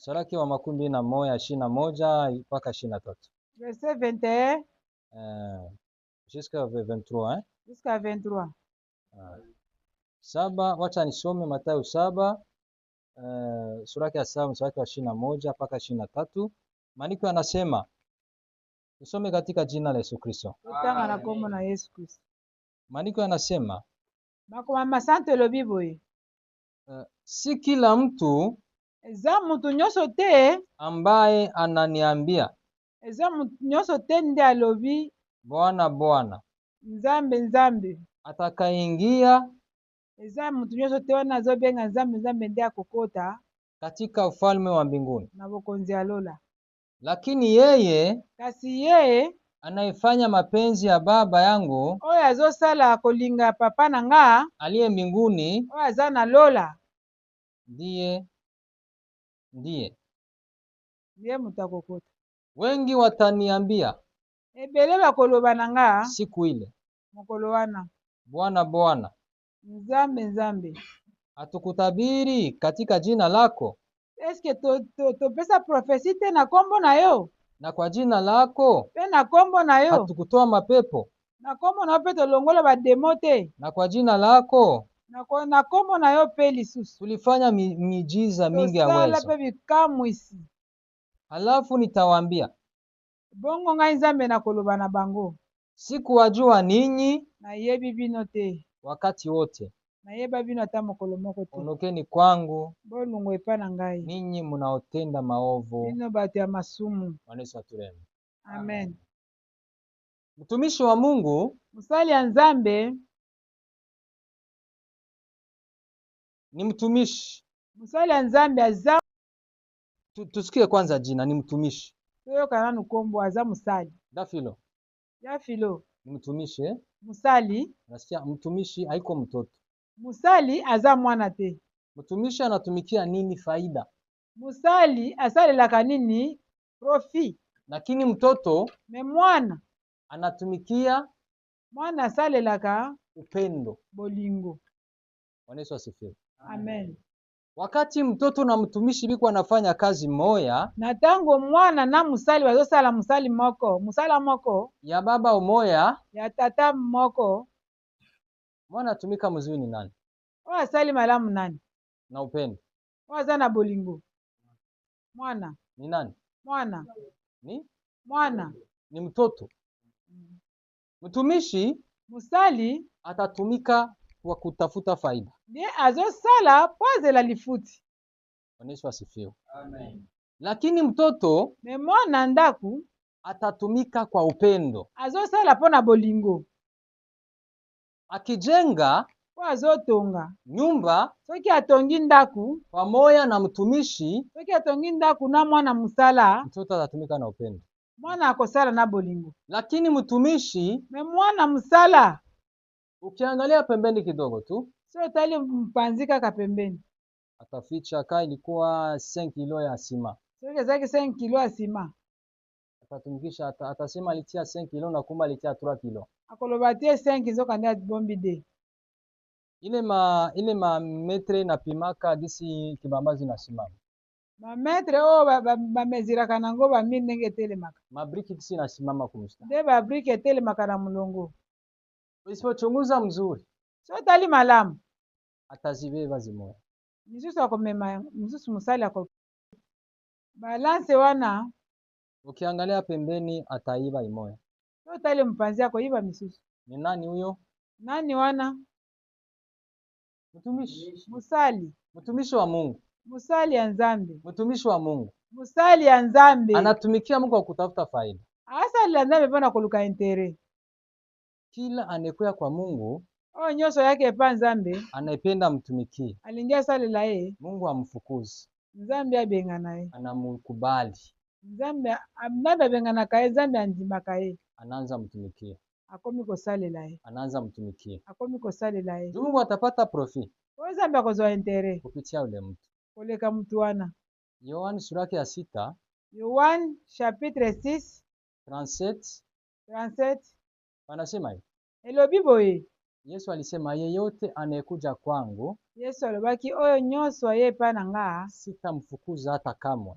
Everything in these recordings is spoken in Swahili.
Mstari wa 21 mpaka 23. Verset 21 Jusqu'à 23, hein? jusqu'à 23. Saba, wacha nisome Mathayo 7, sura ya 7 mstari wa 21 mpaka 23. Maandiko yanasema, tusome katika jina la Yesu Kristo. Totanga na kombo na Yesu Kristo. Maandiko yanasema, Makoma masante lobi boye. si kila mtu Eza mutu nyonso te ambaye ananiambia eza mutu nyonso te nde alobi Bwana Bwana Nzambe Nzambe. atakaingia Eza mutu nyonso te wana azobenga Nzambe Nzambe nde akokota katika ufalme wa mbinguni, na bokonzi ya lola. lakini yeye Kasi ye anayefanya mapenzi ya Baba yangu oyo azosala kolinga papa na nga aliye mbinguni oyo aza na lola ndiye mutu akokota. Wengi wataniambia Ebele bakoloba na nga siku ile, mokolo wana, Bwana Bwana, Nzambe Nzambe, hatukutabiri katika jina lako, eske topesa profesi te na kombo na yo, na kwa jina lako pe na kombo na yo, hatukutoa mapepo, na kombo na yo pe tolongola bademo te, na kwa jina lako na kombo na yo pe lisusu tulifanya miujiza mingi ya tosala uwezo? pe bikamwisi. Halafu nitawaambia, Bongo ngai Nzambe na koloba na bango, sikuwajua ninyi nayebi bino te, wakati wote. nayeba bino ata mokolo moko te. Ondokeni kwangu Bolungo epa na ngai, ninyi mnaotenda maovu. bino bato ya masumu. Bwana Yesu aturehemu. Amen. Mtumishi wa Mungu Musali ya Nzambe ni mtumishi. musali ya Nzambe aza Tusikie kwanza jina, ni mtumishi. toyoka nanu kombo aza musali. Dafilo Ya filo ni mtumishi eh? musali, Nasikia mtumishi haiko mtoto. musali aza mwana te. Mtumishi anatumikia nini faida? Musali asalelaka nini profi. Lakini mtoto Me mwana anatumikia asalelaka upendo. bolingo. Bwana Yesu asifiwe. Amen. Wakati mtoto na mtumishi biko anafanya kazi moya, Na tango mwana na musali bazosala musala moko ya baba umoya, ya tata moko, mwana atumika mzuri ni nani? oyo asali malamu nani? Na upendo Oyo aza na bolingo mwana ni nani? mwana Ni mtoto. Mtumishi musali atatumika kwa kutafuta faida. ndiye azosala po azela lifuti. Bwana Yesu asifiwe. Amen. Lakini mtoto Me mwana ndaku atatumika kwa upendo. azosala po na bolingo. Akijenga Po azotonga, nyumba soki atongi ndaku, pamoja na mtumishi, soki atongi ndaku na mwana musala, mtoto atatumika na upendo. mwana akosala na bolingo. Lakini mtumishi, Me mwana musala, ukiangalia pembeni kidogo tu, so tali mpanzi kaka pembeni, ataficha kaa ilikuwa 5 kilo ya sima, soki ezaki 5 kilo ya sima, atatumikisha atasema alitia 5 kilo na kumba alitia 3 kilo. akoloba tie 5 nzoka nde bombi de. Ile ma metre na pimaka gisi kibambazi na simama. Mametre oyo bameziraka nango bamiri ndenge etelemaka. Mabriki gisi na simama kumsta. Nde babriki etelemaka na mulongo. Usipochunguza mzuri, So tali malamu, atazibeba zimoya. misusu akomema, misusu musali ako. Balance wana, Ukiangalia pembeni ataiba imoya. so tali mpanzi ako iba misusu. Ni nani huyo? Nani wana? Mtumishi. Musali. Mtumishi wa Mungu. Musali ya Nzambe. Mtumishi wa Mungu. Musali ya Nzambe. Anatumikia Mungu kwa kutafuta faida. Asali ya Nzambe pona koluka intere. Kila anekuya kwa Mungu, Oyo nyonso yake pa Nzambe, anaipenda mtumikie. alingi asalela ye, Mungu amfukuzi. Nzambe abengana ye. Anamukubali. Nzambe abenganaka ye, Nzambe andimaka ye. Anaanza mtumikie. Akomi kosalela ye. Anaanza mtumikie. Akomi kosalela ye. Mungu atapata profit. Oyo Nzambe akozwa intere Kupitia ule mtu. koleka mtu wana. Yohani sura ya 6, Yohani chapitre 6 37 37 anasema hivi. elobi boye, Yesu alisema yeyote anayekuja kwangu Yesu alobaki oyo nyonso aye epai na nga sitamfukuza hata kamwe.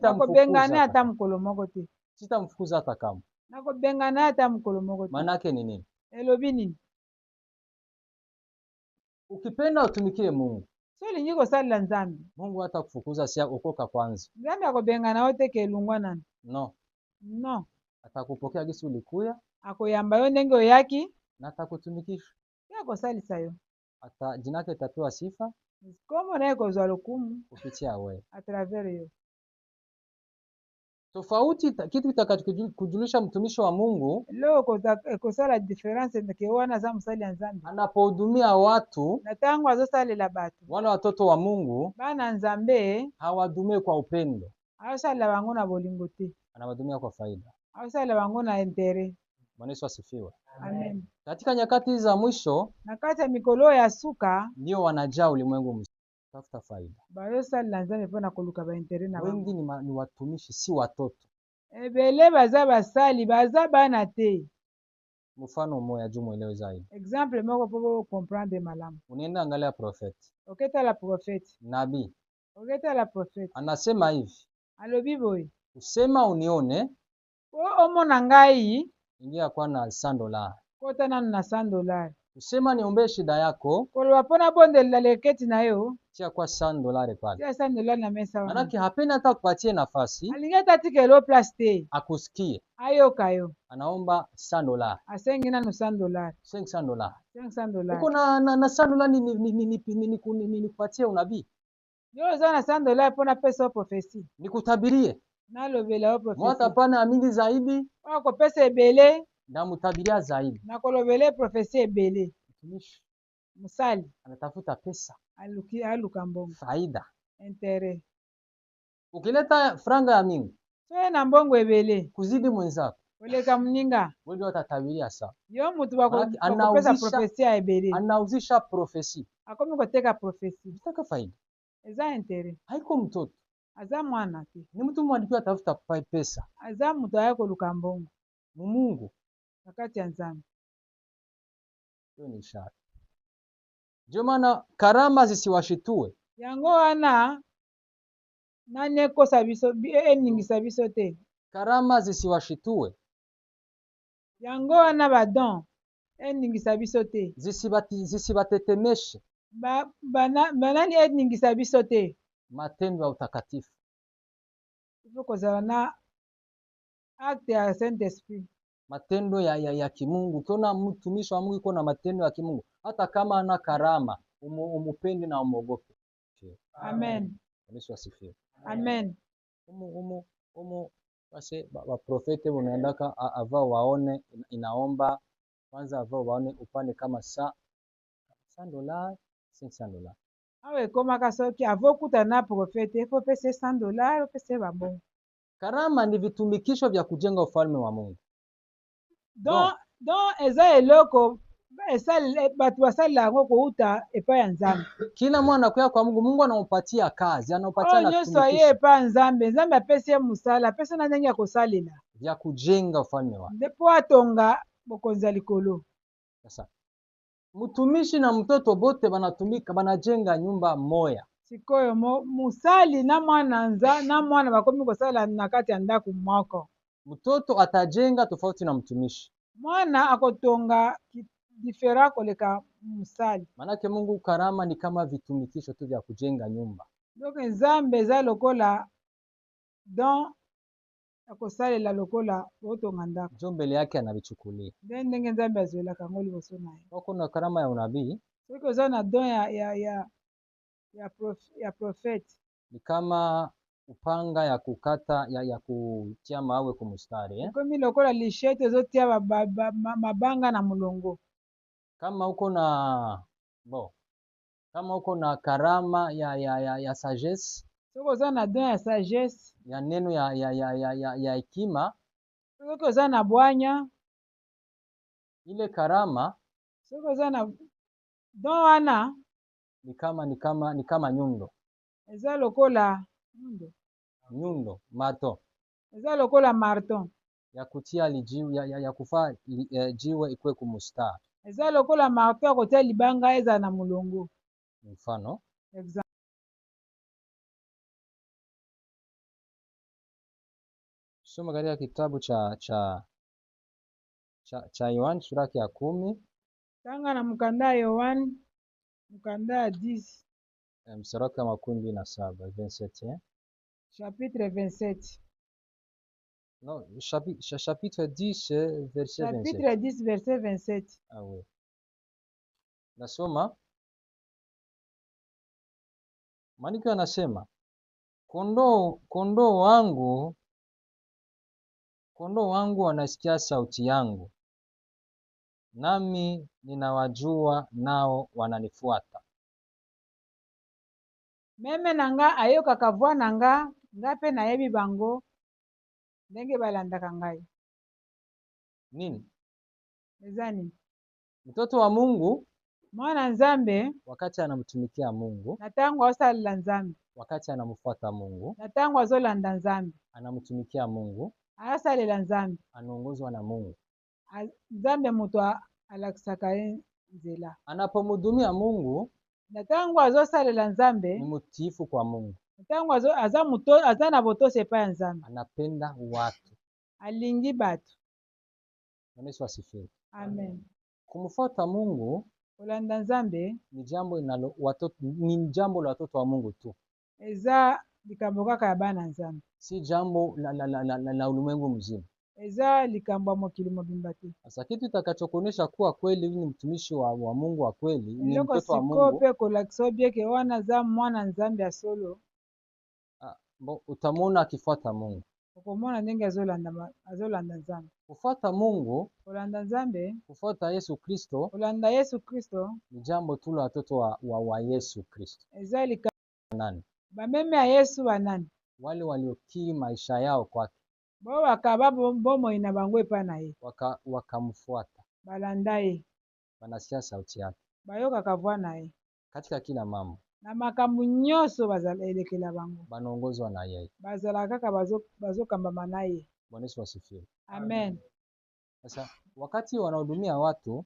nakobengana ata mokolo moko te. Sitamfukuza hata kamwe. Nakobengana ata mokolo moko te. Maana yake ni nini? Elobi nini? Ukipenda utumikie Mungu, so olingi kosalela Nzambe, Mungu hata kufukuza si okoka kwanza. Nzambe akobengana yo te ke elungwa nani? No. Atakupokea gisi ulikuya, akoyamba yo ndenge oyaki, na atakutumikisha. Akosalisa yo. Jina lake itapewa sifa. Kombo naye kozwa lokumu kupitia wewe. a travers yo. Tofauti kitu kitakachokujulisha mtumishi wa Mungu leo kosala difference ndike wana za msali ya Nzambe anapohudumia watu na tangu azosalela batu wale watoto wa Mungu bana Nzambe hawadumie kwa upendo, awasala bango na bolingo te, anawadumia kwa faida, awasala bango na intere. Bwana Yesu asifiwe. Amen. Katika nyakati za mwisho na kati ya mikolo ya suka ndio wanajaa ulimwengu mzima tafuta faida. Bazosalela Nzambe mpona koluka ba intere na bango. Wengi ni watumishi si watoto. Ebele baza basali baza bana te. Mfano mmoja juu mwelewe zaidi. Exemple moko po comprendre malamu. Unaenda angalia profeti. Oketa la profeti. Nabii. Oketa la profeti. Anasema hivi. Alobi boy. Usema unione. Omona ngai. Ingia kwa na $100. Kota nanu na $100. Usema niombe shida yako. Koloba pona bonde la leketi na yo. Tia kwa $100 pale. Tia $100 na mesa wana. Manake hapenda hata kupatie nafasi. Alingeta tikelo place te. Akusikie. Ayoka yo. Anaomba $100. Asengi nanu $100. $500. $500. Uko na $100 nikupatie unabii. Yo za na $100 pona pesa profesi. Nikutabirie. Nalobela profesi. Mwata pana mingi zaidi. Wako pesa ebele. Na mutabiria zaidi. Na kolobele profesi ebele. Mtumishi musali anatafuta pesa, aluka mbongo, faida, intere. Ukileta franga ya mingi so na mbongo ebele kuzidi mwenzako, oleka mninga, wewe utatabiria sawa. Yo mtu bako pesa profesia ebele. Anauzisha profesi. Akomi koteka profesi. Utaka faida. Eza intere. Haiko mtoto. Aza mwana te. Ni mtu mwadikiwa atafuta pesa. Aza mtu ayako luka mbongo. Mungu. Wakati ya Nzambe. Hiyo ni ishara. Ndio maana karama zisiwashitue. Yango wana nane kosa biso eningisa biso te. Karama zisiwashitue. Yango wana badon eningisa biso te. Zisibatetemeshe. Banani eningisa biso te. Matendo ya utakatifu. Ifo kozala na acte ya Saint-Esprit. Matendo ya kimungu. Ukiona mtumishi wa Mungu iko na matendo ya kimungu, hata kama ana karama, umupende na umogope. Amen. Yesu asifiwe. Amen. Basi waprofeti unaendaka avao waone, inaomba kwanza avao waone upande kama $100, $500. Awe koma kasoki avokuta na profeti efo pese $100 pese babongo. Karama ni vitumikisho vya kujenga ufalme wa Mungu. Don eza eloko batu basalila yango kouta epai ya Nzambe. Kila mwana kuya kwa Mungu, Mungu anampatia kazi, anampatia na kutumikisha. Nyonso ye epai ya Nzambe, Nzambe apesi ye musala, apesi na ndenge ya kosalela vya kujenga ufalme wake. Ndipo atonga bokonzi ya likolo. Sasa mtumishi na mtoto bote banatumika, banajenga nyumba moya. Sikoyo musali na mwana bakomi kosala na kati ya ndako moko. Mtoto atajenga tofauti na mtumishi. Mwana akotonga difera koleka musali. Manake Mungu karama ni kama vitumikisho tu vya kujenga nyumba. Donc Nzambe eza lokola don akosalela lokola botonga ndako. Njo mbele yake anavichukulia. Ndenge Nzambe azoela kango liboso naye. Kuna karama ya unabii. Siko eza na don ya profeti. Ni kama upanga ya kukata ya kutia mawe kwa mstari. Komi lokola lishete zotia mabanga na mulongo. Kama uko na karama ya sagesse. Siko za na don ya sagesse. Ya neno ya hekima. Siko za na bwanya. Ile karama. Siko za na don wana. Ni kama nyundo. Eza lokola nyundo, marton. Eza lokola marton. ya kutia lijiwe ya kufaa jiwe ikuwe kumustari. eza lokola marto ya kotia libanga eza na mulongo. Mfano soma katika kitabu cha Yohani sura ya 10 tanga na mkanda ya Yohani mkanda ya 10 mstari wa 27 27 chapitre 27. Non, chapitre 10 verset 27. Chapitre 10 verset 27. Ah oui. Nasoma. Maandiko yanasema kondoo wangu wanasikia sauti yangu, nami ninawajua, nao wananifuata. Meme nanga ayokaka voix nanga, nga pe nayebi bango ndenge balandaka ngai. Nini? Ezani Mtoto wa Mungu mwana Nzambe wakati anamtumikia Mungu, na tango asalila Nzambe, wakati anamfuata Mungu, na tango azolanda Nzambe, anamtumikia Mungu, asalela Nzambe, anaongozwa na Mungu. Nzambe moto alakisaka ye nzela. Anapomhudumia Mungu, na tango azosalela Nzambe, ni mtiifu kwa Mungu. na tango aza na botosi epai ya Nzambe, anapenda watu, alingi batu. Yesu asifiwe. Amen. Kumfuata Mungu Kolanda Nzambe ni jambo la watoto wa Mungu tu. Eza likambo kaka ya bana Nzambe. Si jambo la ulimwengu mzima. Eza likambo ya mokili mobimba te. Sasa kitu kitakachokuonesha kuwa kweli ni mtumishi wa Mungu wa kweli, ni mtoto wa Mungu. Eloko sikope kolakisa bieke wana za mwana Nzambe ya solo. Utamwona akifuata Mungu. Ukomona ndenge azolanda Nzambe. Kufuata Mungu, kolanda Nzambe, kufuata Yesu Kristo, kolanda Yesu Kristo ni jambo tu la watoto wa Yesu Kristo. Eza likambo nani? Bameme ya Yesu banani? Wale waliokiri maisha yao kwake. Bo bakaba bomoi na bango epa na ye. Wakamfuata. Balanda ye. Banasikia sauti yake. Bayokaka voix na ye. Katika kila mambo. Na makambo nyonso bazala elekela bango. Banaongozwa na yeye. Bazala kaka bazokambama na ye. Bwana Yesu asifiwe. Amen. Sasa wakati wanahudumia watu,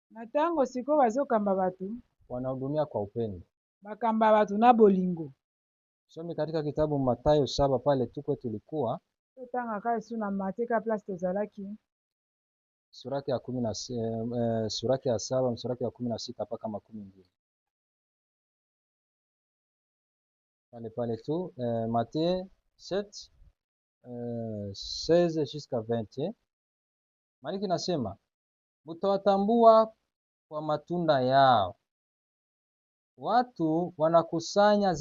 na tango siko bazokamba batu, wanahudumia kwa upendo. Bakamba batu na bolingo. Somi katika kitabu Mathayo 7 pale tuko tulikuwa. Tanga kai suna mateka place tozalaki. Sura ya 10 sura ya 7 sura ya 16 mpaka 12. Pale tu Matthieu 7 16 jusqu'à 20. Maliki nasema mtawatambua kwa matunda yao. Watu wanakusanya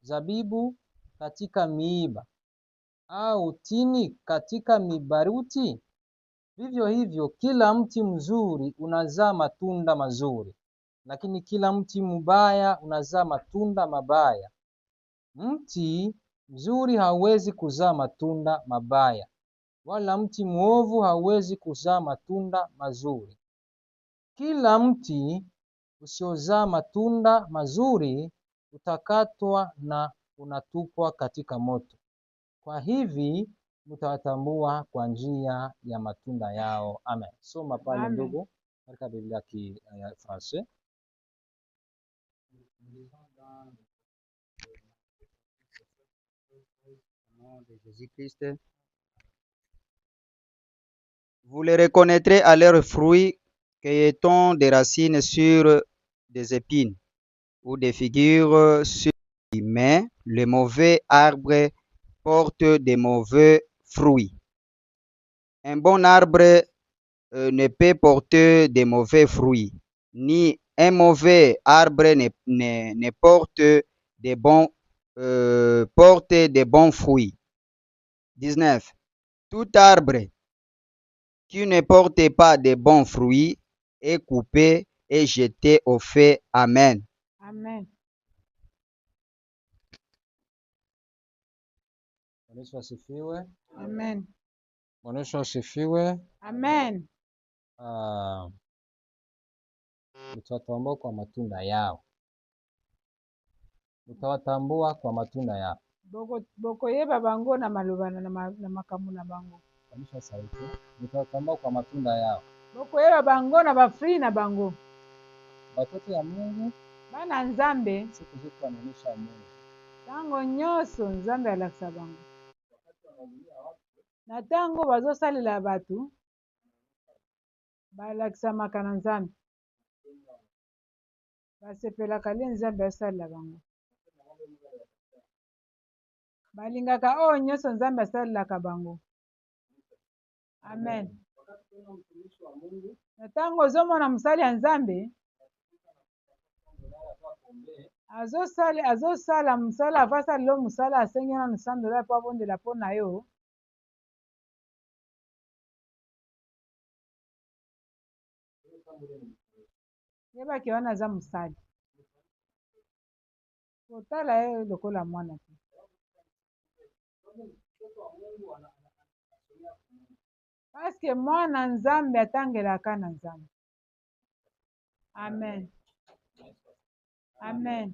zabibu katika miiba au tini katika mibaruti? Vivyo hivyo kila mti mzuri unazaa matunda mazuri, lakini kila mti mbaya unazaa matunda mabaya. Mti mzuri hauwezi kuzaa matunda mabaya, wala mti mwovu hauwezi kuzaa matunda mazuri. Kila mti usiozaa matunda mazuri utakatwa na unatupwa katika moto. Kwa hivi mtawatambua kwa njia ya matunda yao. Amen. Soma pale ndugu katika Biblia ya Français. De Jésus-Christ. Vous les reconnaîtrez à leurs fruits, cueillet-on des racines sur des épines ou des figures sur des épines, mais le mauvais arbre porte des mauvais fruits. Un bon arbre ne peut porter des mauvais fruits, ni un mauvais arbre ne porte des bons fruits. 19. Tout arbre qui ne porte pas de bons fruits est coupé et jeté au feu. Amen. Amen. Bwana Yesu asifiwe. Amen. Bwana Yesu asifiwe. Amen. Mtawatambua kwa matunda yao. Mtawatambua kwa matunda yao. Boko yeba bango na maloba na makambo na bango. Kanisa sauti. Nitawatambua kwa matunda yao. bokoyeba bango na bafrui na bango. Watoto ya Mungu Bana Nzambe siku zote wanaonyesha Mungu. ntango nyonso Nzambe alakisa bango. Na ntango bazosalela bato balakisamaka na Nzambe. Basepelaka nde Nzambe asalela bango. Balingaka oyo nyonso Nzambe asalelaka bango. Amen. Na ntango ozomona mosali ya Nzambe azosala mosala avasalelo mosala asengi nano $100 mpo abondela mpo na yo, yebaki wana aza mosali kotala ye lokola mwana te. Paske mwana Nzambe atangelaka na Nzambe. Amen. Amen.